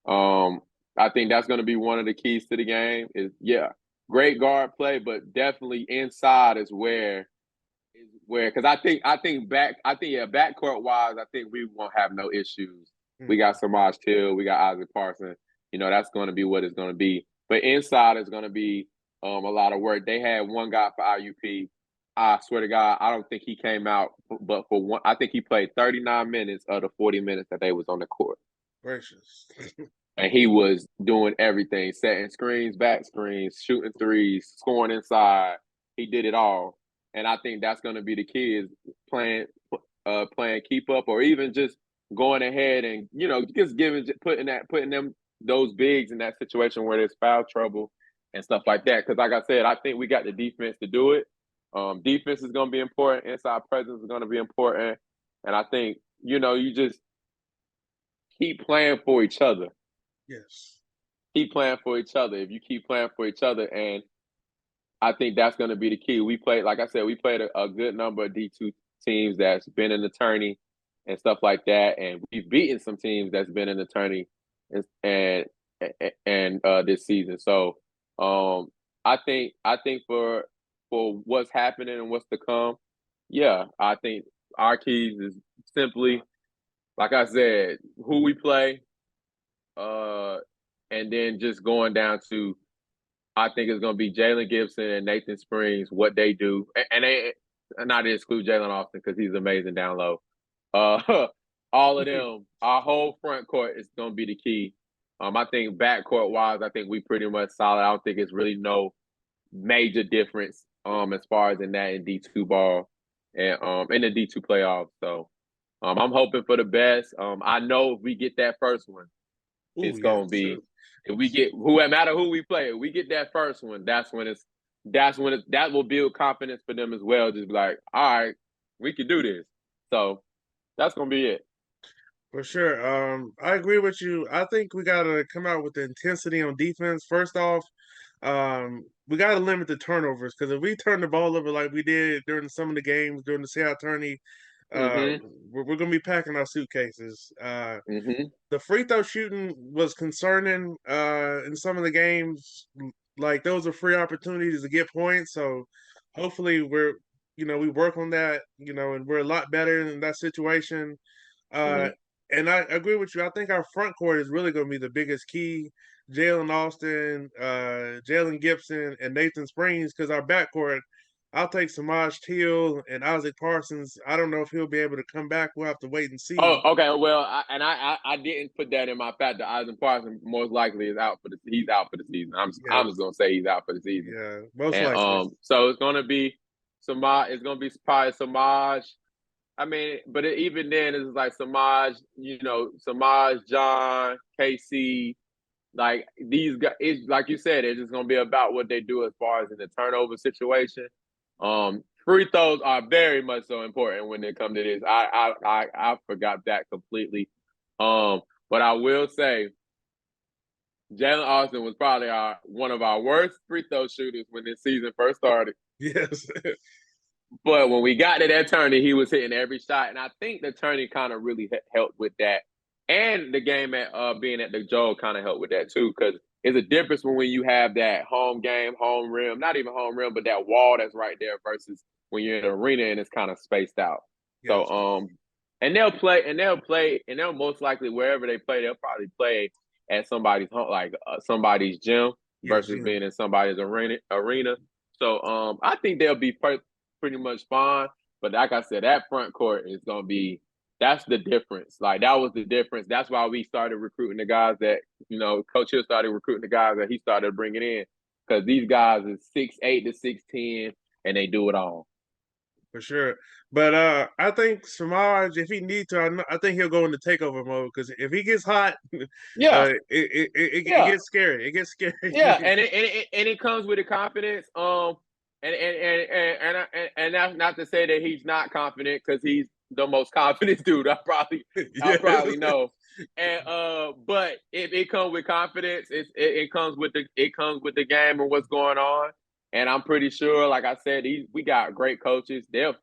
I think that's gonna be one of the keys to the game. Is great guard play, but definitely inside is where because backcourt wise, I think we won't have no issues. We got Samaj Till, we got Isaac Parson. That's going to be what it's going to be. But inside is going to be a lot of work. They had one guy for IUP. I swear to God, I don't think he came out, but for one, I think he played 39 minutes of the 40 minutes that they was on the court. Gracious. And he was doing everything, setting screens, back screens, shooting threes, scoring inside. He did it all. And I think that's going to be the key is playing keep up, or even just going ahead and just putting them those bigs in that situation where there's foul trouble and stuff like that. Because like I said, I think we got the defense to do it. Defense is going to be important. Inside presence is going to be important. And I think you just keep playing for each other. Yes. Keep playing for each other. If you keep playing for each other, and I think that's going to be the key. We played, like I said, we played a good number of D2 teams that's been in the tourney and stuff like that, and we've beaten some teams that's been in the tourney and this season. So I think for what's happening and what's to come, I think our keys is simply, like I said, who we play, and then just going down to, I think it's going to be Jalen Gibson and Nathan Springs, what they do. And not to exclude Jalen Austin because he's amazing down low. All of them, our whole front court is going to be the key. I think backcourt wise, I think we pretty much solid. I don't think it's really no major difference as far as in D2 ball and in the D2 playoffs. So I'm hoping for the best. I know if we get that first one, it's going to be. If we get no matter who we play, if we get that first one, that will build confidence for them as well. Just be like, all right, we can do this. So that's gonna be it. For sure. I agree with you. I think we gotta come out with the intensity on defense. First off, we gotta limit the turnovers because if we turn the ball over like we did during some of the games during the Seattle tourney, we're gonna be packing our suitcases. The free throw shooting was concerning in some of the games. Like those are free opportunities to get points. So hopefully we work on that, and we're a lot better in that situation. And I agree with you. I think our front court is really going to be the biggest key. Jalen Austin, Jalen Gibson, and Nathan Springs, because our backcourt, I'll take Samaj Teal and Isaac Parsons. I don't know if he'll be able to come back. We'll have to wait and see. Oh, okay. Well, I didn't put that in my fact that Isaac Parsons most likely is out for he's out for the season. I'm just gonna say he's out for the season. Yeah, most likely. So it's gonna be Samaj. It's gonna be probably Samaj. I mean, but even then, it's like Samaj, John, KC, like these guys. It's like you said, it's just gonna be about what they do as far as in the turnover situation. Free throws are very much so important when it comes to this. I forgot that completely. But I will say, Jalen Austin was probably one of our worst free throw shooters when this season first started. Yes. But when we got to that tourney, he was hitting every shot. And I think the tourney kind of really helped with that. And the game being at the Joel kind of helped with that too. Because it's a difference when you have that home game, home rim, not even home rim, but that wall that's right there versus when you're in an arena and it's kind of spaced out. Yes. So, and they'll most likely wherever they play, they'll probably play at somebody's home, like somebody's gym Yes, versus Jim. being in somebody's arena. So, I think they'll be pretty much fine. But like I said, that front court is going to be. That's the difference. Like, that was the difference. That's why we started recruiting the guys that, Coach Hill started recruiting the guys that he started bringing in. Because these guys is 6'8" to 6'10", and they do it all. For sure. But I think Samaj, if he needs to, I think he'll go into takeover mode because if he gets hot, Yeah. It Yeah. gets scary. It gets scary. Yeah, and it comes with the confidence. And that's not to say that he's not confident, because he's the most confident dude I probably know. And but it comes with confidence. It comes with the game and what's going on. And I'm pretty sure, like I said, we got great coaches. They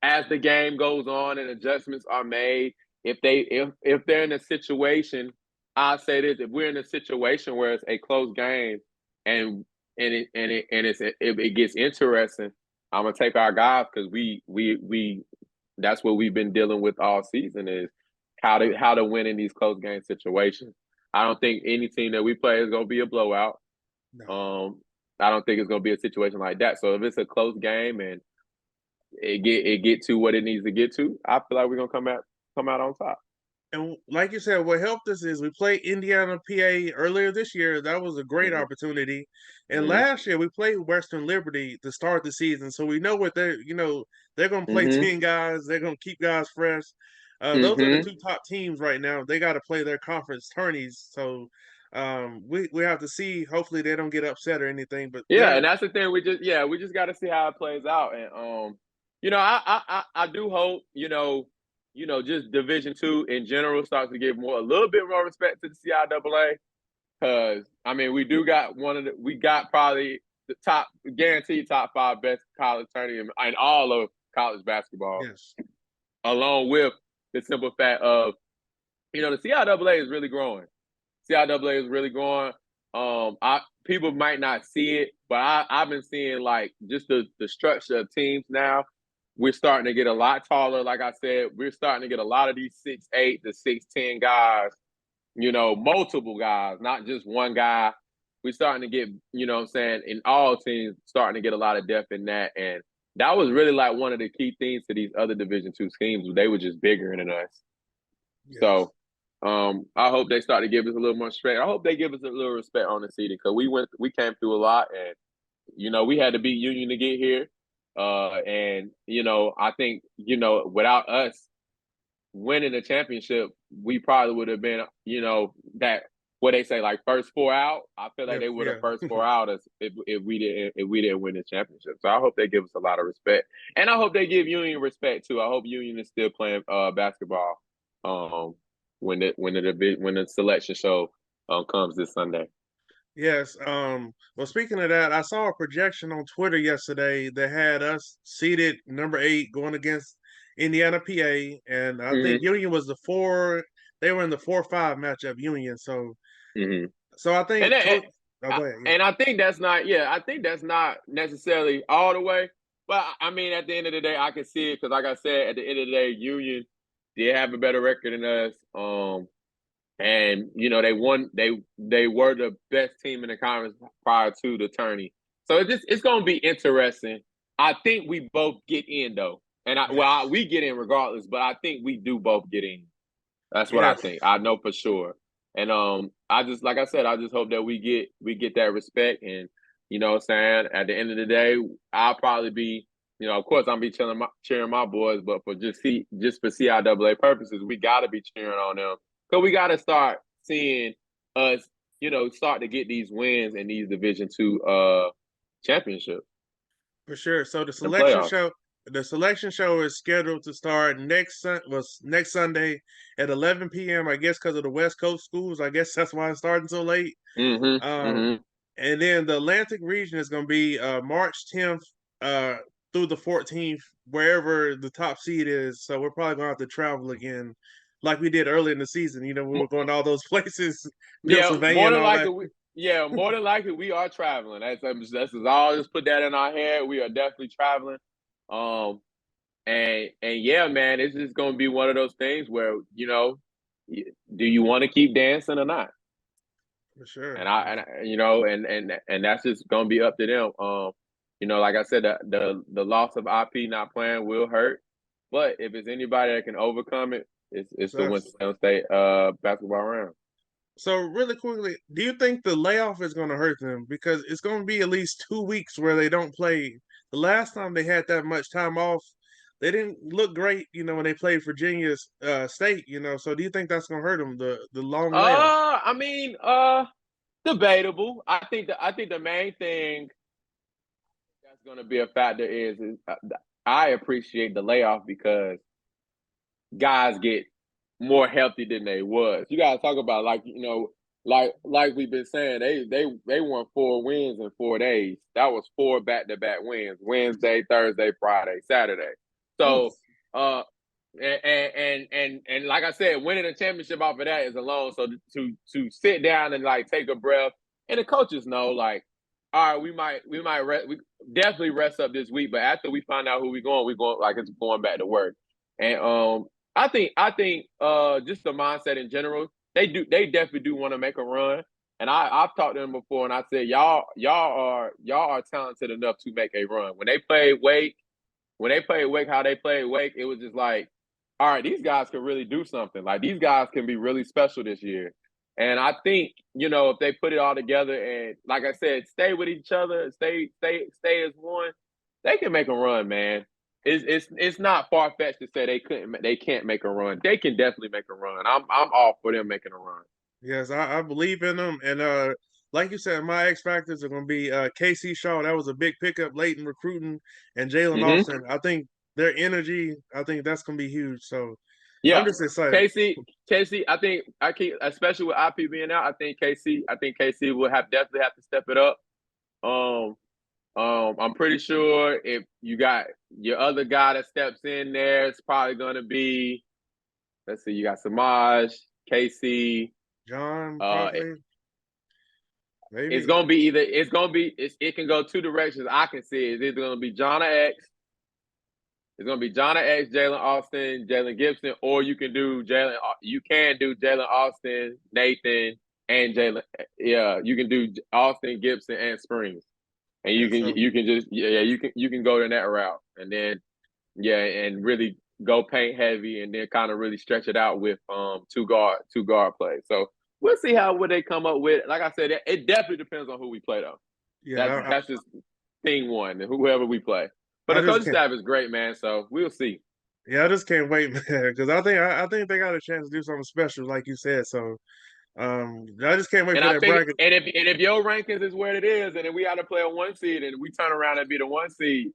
as the game goes on and adjustments are made, if they're in a situation, I'll say this: if we're in a situation where it's a close game and it gets interesting, I'm gonna take our guys, because we that's what we've been dealing with all season, is how to win in these close game situations. I don't think any team that we play is gonna be a blowout. No. I don't think it's gonna be a situation like that. So if it's a close game and it get to what it needs to get to, I feel like we're gonna come out on top. And like you said, what helped us is we played Indiana, PA earlier this year. That was a great opportunity. And last year we played Western Liberty to start the season, so we know what they're going to play 10 guys. They're going to keep guys fresh. Those are the two top teams right now. They got to play their conference tourneys. So we have to see. Hopefully they don't get upset or anything. But and that's the thing. We just got to see how it plays out. And I do hope just Division II in general starts to give a little bit more respect to the CIAA, because I mean we got probably the guaranteed top 5 best college tournament in all of college basketball. Yes. Along with the simple fact of the CIAA is really growing. CIAA is really growing. People might not see it, but I've been seeing, like, just the structure of teams now. We're starting to get a lot taller. Like I said, we're starting to get a lot of these 6'8" to 6'10" guys, multiple guys, not just one guy. We're starting to get, in all teams, starting to get a lot of depth in that. And that was really like one of the key things to these other Division II schemes. They were just bigger than us. Yes. So I hope they start to give us a little more respect. I hope they give us a little respect on the seeding, because we came through a lot, and we had to beat Union to get here. And I think without us winning the championship, we probably would have been that, what they say, like, first 4 out. I feel like they would have first 4 out if we didn't win the championship. So I hope they give us a lot of respect, and I hope they give Union respect too. I hope Union is still playing basketball when the selection show comes this Sunday. Yes. Well, speaking of that, I saw a projection on Twitter yesterday that had us seeded number 8 going against Indiana, PA, and I think Union was the 4. They were in the 4-5 matchup, Union. So, so I think. And I think that's not. Yeah, I think that's not necessarily all the way. But I mean, at the end of the day, I can see it, because, like I said, at the end of the day, Union did have a better record than us. And they won. They were the best team in the conference prior to the tourney. So it's going to be interesting. I think we both get in, though, and we get in regardless. But I think we do both get in. That's what I think. I know for sure. And I just, like I said, I just hope that we get that respect. And what I'm saying, at the end of the day, I'll probably be, of course, I'm be cheering my boys, but for just for CIAA purposes, we got to be cheering on them. Because we got to start seeing us, start to get these wins in these Division II championships. For sure. So the selection show is scheduled to start next Sunday at 11 p.m. I guess because of the West Coast schools. I guess that's why it's starting so late. And then the Atlantic region is going to be March 10th through the 14th, wherever the top seed is. So we're probably going to have to travel again like we did early in the season. You know, we were going to all those places, Yeah, Pennsylvania more and than all that. likely, more than likely we are traveling. That's all. Just put that in our head. We are definitely traveling. And yeah, man, it's just gonna be one of those things where do you want to keep dancing or not? For sure. And that's just gonna be up to them. Like I said, the loss of IP not playing will hurt, but if it's anybody that can overcome it, it's the Winston State basketball round. So really quickly, do you think the layoff is going to hurt them? Because it's going to be at least 2 weeks where they don't play. The last time they had that much time off, they didn't look great, when they played Virginia State, So do you think that's going to hurt them, the long layoff? I mean, debatable. I think the main thing that's going to be a factor is I appreciate the layoff because guys get more healthy than they was. You got to talk about like we've been saying, they won 4 wins in 4 days. That was 4 back-to-back wins: Wednesday, Thursday, Friday, Saturday. So, and like I said, winning a championship off of that is alone. So to sit down and take a breath, and the coaches know all right, we might we definitely rest up this week, but after we find out who we going it's going back to work. And I think just the mindset in general, they definitely do want to make a run. And I've talked to them before, and I said y'all are talented enough to make a run. When they played Wake, how they played Wake, it was just all right, these guys can really do something. These guys can be really special this year. And I think, if they put it all together and, like I said, stay with each other, stay as one, they can make a run, man. It's not far fetched to say they can't make a run. They can definitely make a run. I'm all for them making a run. Yes, I believe in them. And like you said, my X factors are going to be KC Shaw. That was a big pickup late in recruiting, and Jalen Austin. I think their energy, I think that's going to be huge. So yeah, I'm just excited. Casey, I think especially with IP being out, I think KC will definitely have to step it up. I'm pretty sure if you got your other guy that steps in there, it's probably going to be, let's see, you got Samaj, KC, John, probably. Maybe it's gonna be it can go 2 directions. I can see it. It's either gonna be John X. It's gonna be John X, Jalen Austin, Jalen Gibson, or you can do Jalen. You can do Jalen Austin, Nathan, and Jalen. Yeah, you can do Austin, Gibson, and Springs, and you can go in that route, and then and really go paint heavy, and then kind of really stretch it out with two guard plays. So we'll see what they come up with. Like I said, it definitely depends on who we play, though. Yeah, that's just thing one, whoever we play. But the coaching staff is great, man. So we'll see. Yeah, I just can't wait, man, because I think they got a chance to do something special, like you said. So I just can't wait for that bracket. And if your rankings is where it is, and then we got to play a 1 seed, and we turn around and be the 1 seed,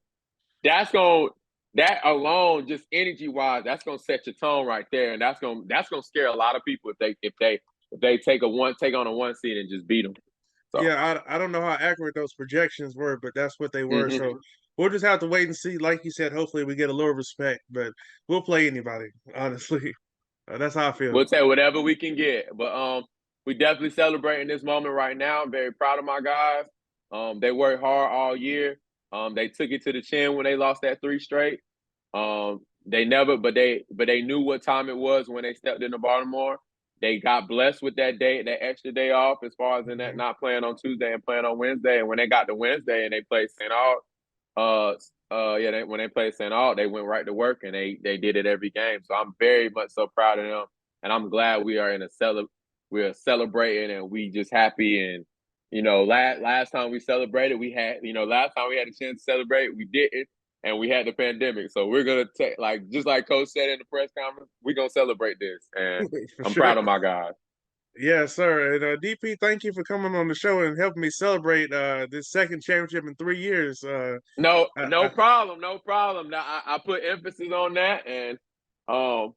that alone, just energy wise, that's gonna set your tone right there, and that's gonna scare a lot of people if they take on a 1 seed and just beat them. So. Yeah, I don't know how accurate those projections were, but that's what they were. So we'll just have to wait and see. Like you said, hopefully we get a little respect, but we'll play anybody, honestly. That's how I feel. We'll take whatever we can get. But we definitely celebrating this moment right now. I'm very proud of my guys. They worked hard all year. They took it to the chin when they lost that 3 straight. They knew what time it was when they stepped into Baltimore. They got blessed with that extra day off, as far as in that not playing on Tuesday and playing on Wednesday. And when they got to Wednesday and they played St. Aug, when they played St. Aug, they went right to work and they did it every game. So I'm very much so proud of them, and I'm glad we are we're celebrating and we just happy. And last time we celebrated, last time we had a chance to celebrate, we didn't. And we had the pandemic. So we're going to take, just like Coach said in the press conference, we're going to celebrate this. And I'm proud of my guys. Yes, sir. And DP, thank you for coming on the show and helping me celebrate this second championship in 3 years. No problem. Now, I put emphasis on that. And I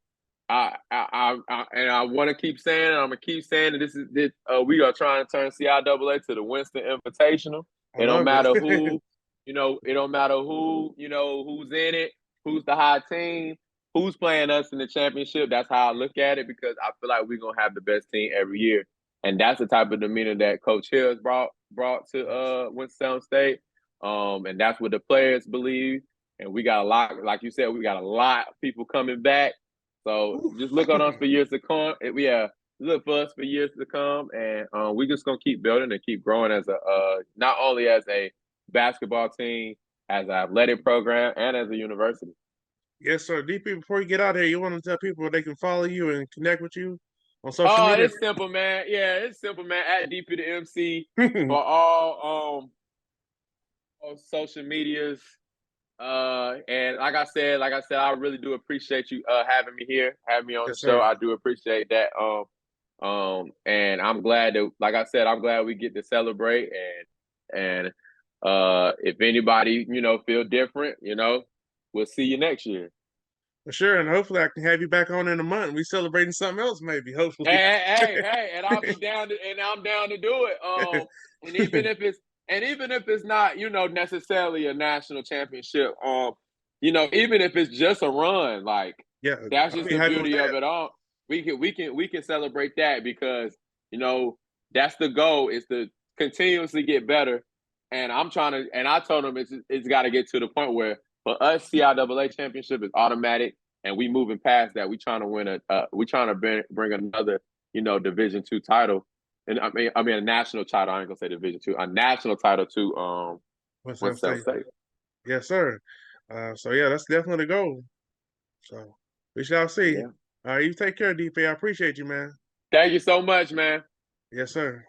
want to keep saying it. I'm going to keep saying that we are trying to turn CIAA to the Winston Invitational. It don't matter who. It don't matter who, who's in it, who's the high team, who's playing us in the championship. That's how I look at it, because I feel like we're gonna have the best team every year, and that's the type of demeanor that Coach Hill has brought to Winston State, and that's what the players believe. And we got a lot, like you said, we got a lot of people coming back. So just look on us for years to come. Look for us for years to come, and we're just gonna keep building and keep growing as a not only as a basketball team, as an athletic program, and as a university. Yes, sir. DP, before you get out here, you want to tell people where they can follow you and connect with you on social Oh, media? it's simple, man. Yeah, it's simple, man. At DPTHEMC for all social medias. And like I said, I really do appreciate you having me here, having me on Yes, the show. sir. I do appreciate that. And I'm glad that, like I said, I'm glad we get to celebrate. And if anybody, feel different, we'll see you next year. For sure, and hopefully I can have you back on in a month. We celebrating something else, maybe. Hopefully. Hey, and I'll be down to, and I'm down to do it. And even if it's not, necessarily a national championship, even if it's just a run, like Yeah, that's I'll just be the happy with beauty of that. it all. We can celebrate that, because that's the goal, is to continuously get better. And I told them it's got to get to the point where for us CIAA championship is automatic, and we moving past that. We trying to win we trying to bring another Division II title, and I mean a national title. I ain't gonna say Division II, a national title to Winston Winston State. State. Yes, sir. So yeah, that's definitely the goal. So we shall see. Yeah. You take care, DP. I appreciate you, man. Thank you so much, man. Yes, sir.